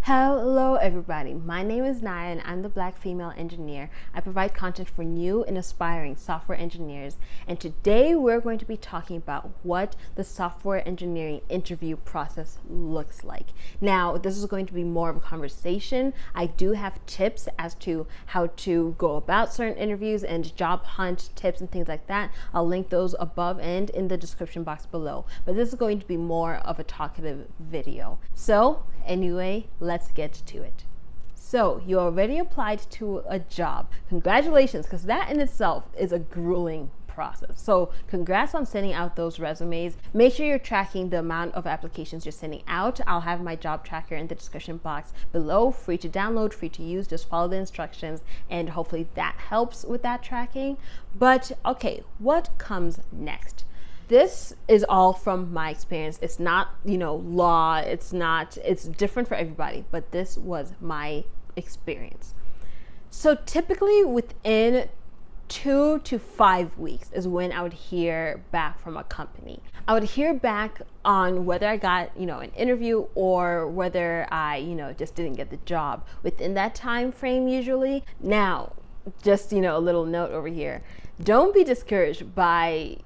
Hello everybody, my name is Naya and I'm the Black female engineer. I provide content for new and aspiring software engineers, and today we're going to be talking about what the software engineering interview process looks like. Now, this is going to be more of a conversation. I do have tips as to how to go about certain interviews and job hunt tips and things like that. I'll link those above and in the description box below, but this is going to be more of a talkative video. So anyway, let's get to it. So you already applied to a job. Congratulations, because that in itself is a grueling process. So congrats on sending out those resumes. Make sure you're tracking the amount of applications you're sending out. I'll have my job tracker in the description box below, free to download, free to use. Just follow the instructions and hopefully that helps with that tracking. But okay, what comes next? This is all from my experience. It's not, law. It's different for everybody, but this was my experience. So typically within 2 to 5 weeks is when I would hear back from a company. I would hear back on whether I got, an interview or whether I, just didn't get the job within that time frame usually. Now, just, a little note over here. Don't be discouraged by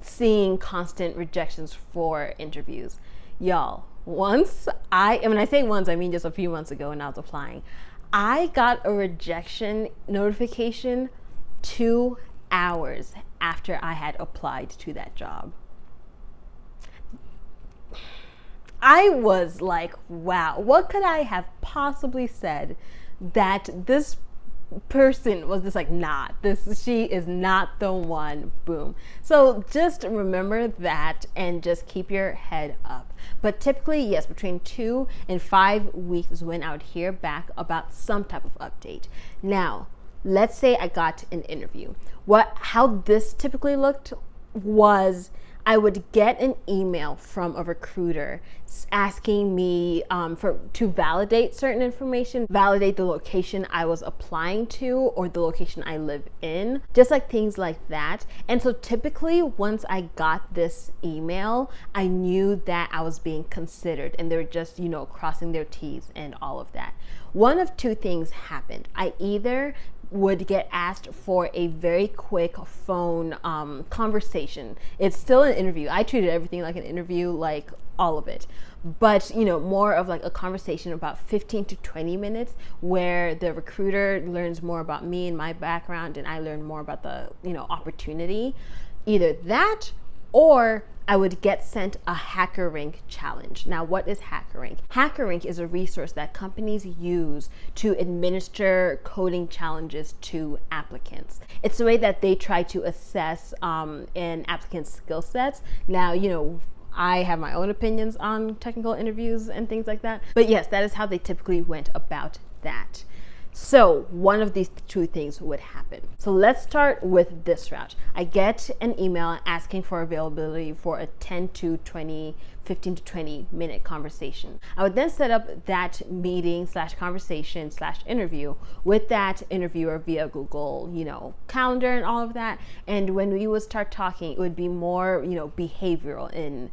seeing constant rejections for interviews. Y'all, when I say once, I mean just a few months ago when I was applying, I got a rejection notification 2 hours after I had applied to that job. I was like, wow, what could I have possibly said that this person was just like, she is not the one, boom. So just remember that and just keep your head up. But typically, yes, between 2 and 5 weeks is when I would hear back about some type of update. Now, let's say I got an interview. How this typically looked was I would get an email from a recruiter asking me to validate certain information, validate the location I was applying to or the location I live in, just like things like that. And so typically once I got this email, I knew that I was being considered and they were just, crossing their T's and all of that. One of two things happened. I either would get asked for a very quick phone conversation. It's still an interview. I treated everything like an interview, like all of it. But, more of like a conversation about 15 to 20 minutes where the recruiter learns more about me and my background and I learn more about the, opportunity. Either that or I would get sent a HackerRank challenge. Now, what is HackerRank? HackerRank is a resource that companies use to administer coding challenges to applicants. It's a way that they try to assess an applicant's skill sets. Now, I have my own opinions on technical interviews and things like that. But yes, that is how they typically went about that. So one of these two things would happen. So let's start with this route. I get an email asking for availability for a 15 to 20 minute conversation. I would then set up that meeting / conversation / interview with that interviewer via Google, Calendar and all of that. And when we would start talking, it would be more, behavioral in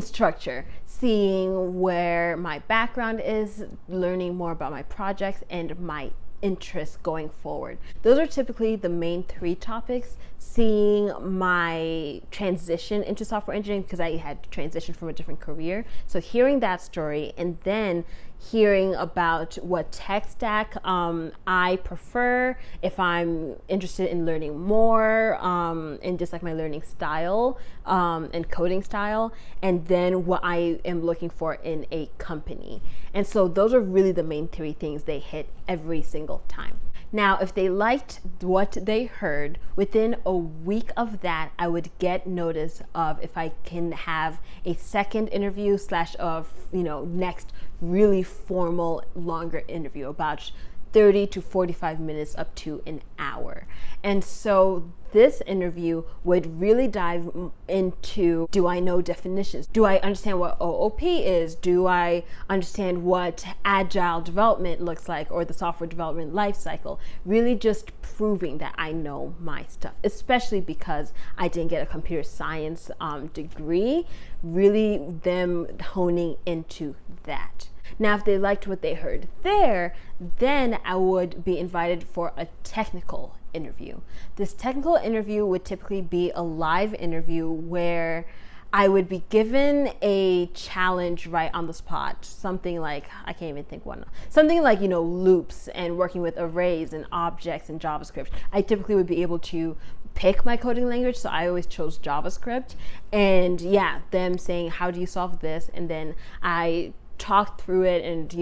structure, seeing where my background is, learning more about my projects and my interests going forward. Those are typically the main 3 topics. Seeing my transition into software engineering because I had transitioned from a different career. So hearing that story and then hearing about what tech stack I prefer, if I'm interested in learning more, and just like my learning style and coding style, and then what I am looking for in a company. And so those are really the main 3 things they hit every single time. Now, if they liked what they heard, within a week of that, I would get notice of if I can have a second interview / next really formal, longer interview, about 30 to 45 minutes up to an hour. And so this interview would really dive into, do I know definitions? Do I understand what OOP is? Do I understand what agile development looks like or the software development lifecycle? Really just proving that I know my stuff, especially because I didn't get a computer science degree, really them honing into that. Now, if they liked what they heard there, then I would be invited for a technical interview. This technical interview would typically be a live interview where I would be given a challenge right on the spot. Something like, I can't even think one. Something like, loops and working with arrays and objects in JavaScript. I typically would be able to pick my coding language, so I always chose JavaScript. And them saying, how do you solve this? And then I talk through it and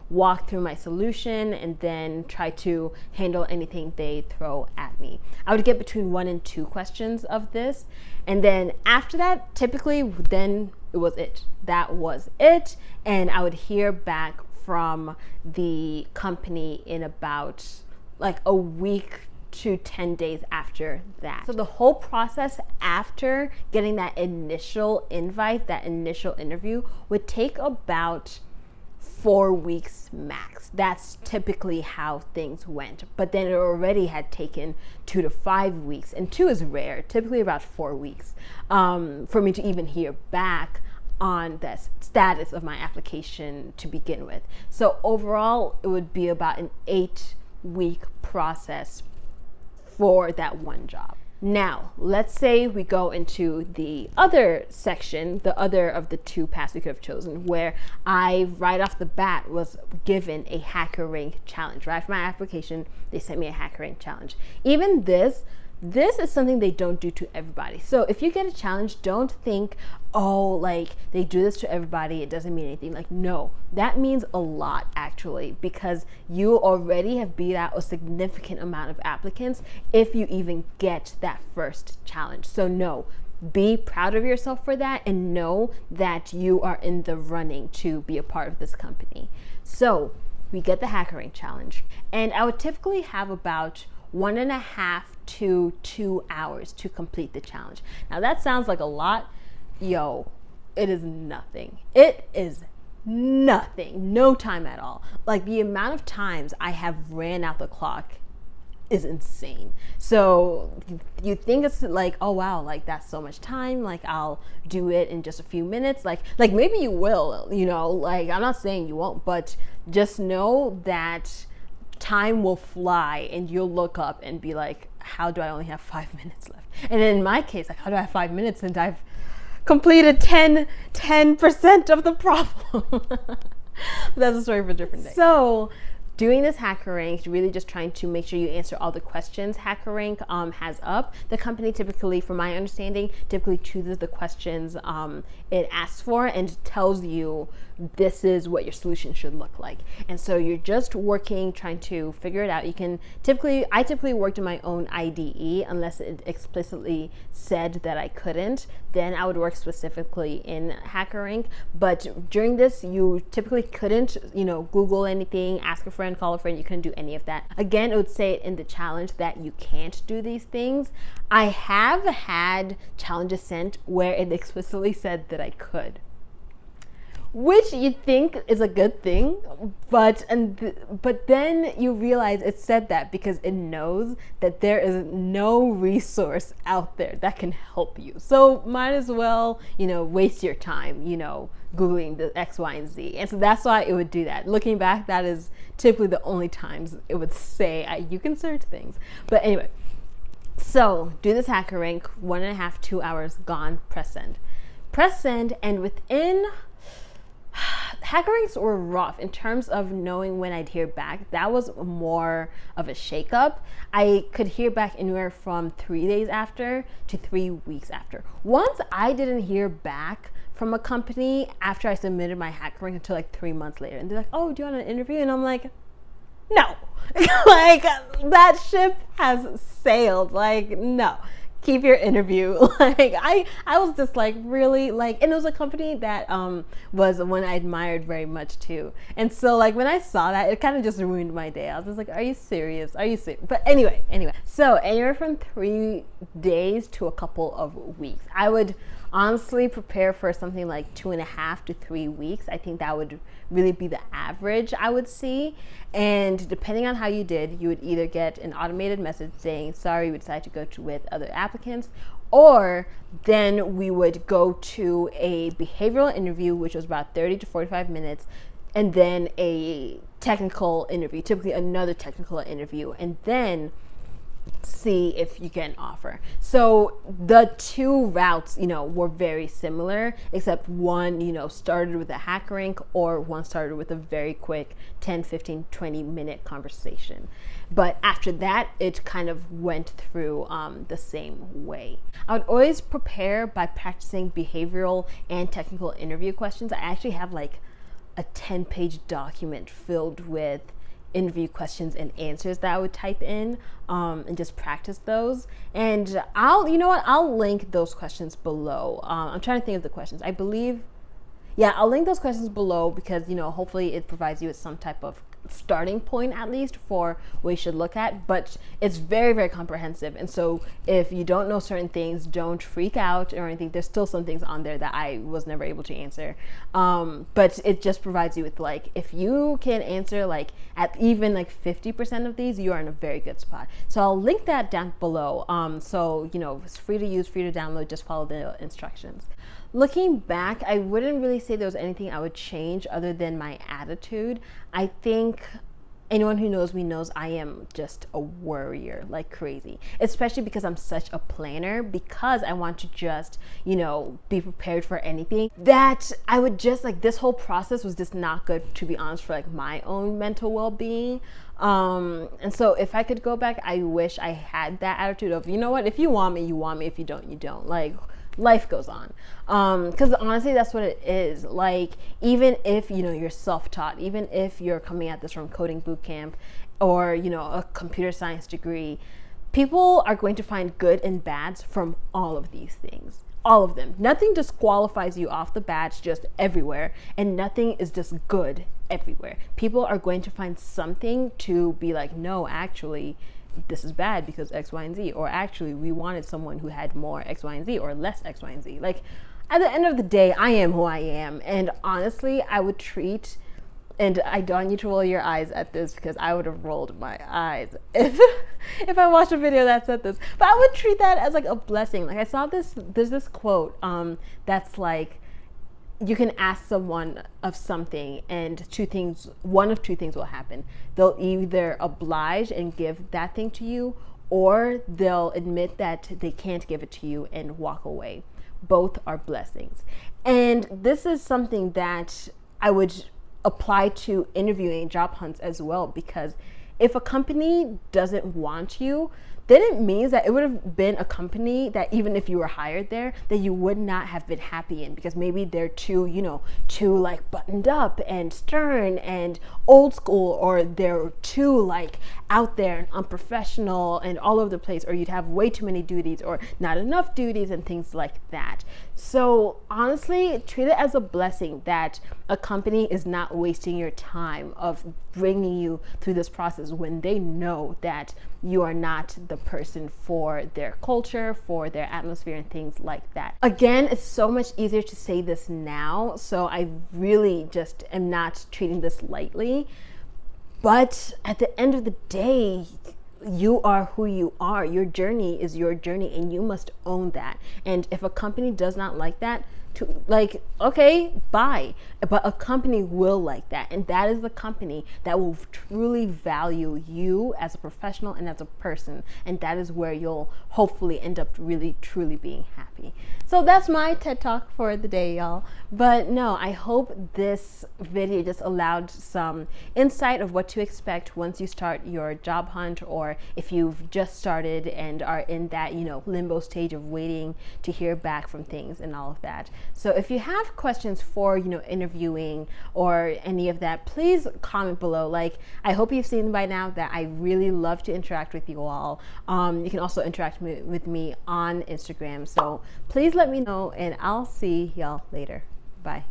walk through my solution and then try to handle anything they throw at me. I would get between 1 and 2 questions of this, and then after that, typically then it was it. That was it, and I would hear back from the company in about like a week to 10 days after that. So the whole process after getting that initial invite, that initial interview, would take about 4 weeks max. That's typically how things went. But then it already had taken 2 to 5 weeks, and 2 is rare, typically about 4 weeks, for me to even hear back on the status of my application to begin with. So overall, it would be about an 8-week process for that one job. Now, let's say we go into the other section, the other of the 2 paths we could have chosen, where I, right off the bat, was given a HackerRank challenge. Right after my application, they sent me a HackerRank challenge. Even this is something they don't do to everybody. So if you get a challenge, don't think, oh, like they do this to everybody, it doesn't mean anything. Like, no, that means a lot actually, because you already have beat out a significant amount of applicants if you even get that first challenge. So no, be proud of yourself for that and know that you are in the running to be a part of this company. So we get the HackerRank challenge, and I would typically have about 1.5 to 2 hours to complete the challenge. Now that sounds like a lot. Yo, it is nothing. It is nothing. No time at all. Like, the amount of times I have ran out the clock is insane. So you think it's like, oh wow, like that's so much time, like I'll do it in just a few minutes, like maybe you will, like I'm not saying you won't, but just know that time will fly and you'll look up and be like, how do I only have 5 minutes left? And in my case, like, how do I have 5 minutes and I've completed 10% of the problem? That's a story for a different day. So doing this HackerRank, really just trying to make sure you answer all the questions HackerRank has up. The company typically, from my understanding, typically chooses the questions it asks for and tells you this is what your solution should look like. And so you're just working, trying to figure it out. You can I typically worked in my own IDE unless it explicitly said that I couldn't. Then I would work specifically in HackerRank. But during this, you typically couldn't, Google anything, ask a friend, call a friend. You couldn't do any of that. Again, it would say in the challenge that you can't do these things. I have had challenges sent where it explicitly said that I could, which you think is a good thing, but then you realize it said that because it knows that there is no resource out there that can help you. So might as well, waste your time, Googling the X, Y, and Z. And so that's why it would do that. Looking back, that is typically the only times it would say you can search things. But anyway, so do this HackerRank, 1.5, 2 hours, gone, press send. Press send, and within HackerRanks were rough in terms of knowing when I'd hear back. That was more of a shakeup. I could hear back anywhere from 3 days after to 3 weeks after. Once I didn't hear back from a company after I submitted my HackerRank until like 3 months later. And they're like, oh, do you want an interview? And I'm like, no. Like, that ship has sailed. Like, no. Keep your interview. Like, I was just like, really, like, and it was a company that was one I admired very much too. And so like when I saw that, it kind of just ruined my day. I was just like, are you serious? Are you serious? But anyway, so anywhere from 3 days to a couple of weeks. I would honestly prepare for something like 2.5 to 3 weeks. I think that would really be the average I would see. And depending on how you did, you would either get an automated message saying, sorry, we decided to go with other applicants, or then we would go to a behavioral interview, which was about 30 to 45 minutes. and then a technical interview, typically another technical interview, and then see if you get an offer. So the two routes, were very similar, except one, started with a hack rank, or one started with a very quick 10, 15, 20-minute conversation. But after that, it kind of went through the same way. I would always prepare by practicing behavioral and technical interview questions. I actually have like a 10-page document filled with interview questions and answers that I would type in and just practice those. And I'll link those questions below. I'm trying to think of the questions. I believe, yeah, I'll link those questions below because, hopefully it provides you with some type of starting point, at least, for what you should look at. But it's very, very comprehensive. And so if you don't know certain things, don't freak out or anything. There's still some things on there that I was never able to answer. But it just provides you with, like, if you can answer like at even like 50% of these, you are in a very good spot. So I'll link that down below. So it's free to use, free to download. Just follow the instructions. Looking back, I wouldn't really say there was anything I would change other than my attitude. I think anyone who knows me knows I am just a worrier like crazy, especially because I'm such a planner, because I want to just, be prepared for anything, that I would just like, this whole process was just not good, to be honest, for like my own mental well-being. And so if I could go back, I wish I had that attitude of, what, if you want me, you want me. If you don't, you don't. Like, life goes on. Because honestly, that's what it is. Like, even if, you're self-taught, even if you're coming at this from coding boot camp or, a computer science degree, people are going to find good and bads from all of these things. All of them. Nothing disqualifies you off the bat, just everywhere. And nothing is just good everywhere. People are going to find something to be like, no, actually, this is bad because X, Y, and Z, or actually we wanted someone who had more X, Y, and Z, or less X, Y, and Z. Like, at the end of the day, I am who I am. And honestly, I would treat, and I don't want you to roll your eyes at this because I would have rolled my eyes if I watched a video that said this, but I would treat that as like a blessing. Like, I saw there's this quote that's like, you can ask someone of something and one of two things will happen. They'll either oblige and give that thing to you, or they'll admit that they can't give it to you and walk away. Both are blessings. And this is something that I would apply to interviewing job hunts as well, because if a company doesn't want you, then it means that it would have been a company that even if you were hired there, that you would not have been happy in, because maybe they're too like buttoned up and stern and old school, or they're too like out there and unprofessional and all over the place, or you'd have way too many duties or not enough duties and things like that. So honestly, treat it as a blessing that a company is not wasting your time of bringing you through this process when they know that you are not the person for their culture, for their atmosphere, and things like that. Again, it's so much easier to say this now, so I really just am not treating this lightly. But at the end of the day, you are who you are. Your journey is your journey, and you must own that. And if a company does not like that, okay, bye. But a company will like that, and that is the company that will truly value you as a professional and as a person, and that is where you'll hopefully end up really truly being happy. So that's my TED Talk for the day, y'all. But no, I hope this video just allowed some insight of what to expect once you start your job hunt, or if you've just started and are in that limbo stage of waiting to hear back from things and all of that. So if you have questions for interviewing or any of that, please comment below. Like, I hope you've seen by now that I really love to interact with you all. You can also interact with me on Instagram, so please let me know, and I'll see y'all later. Bye.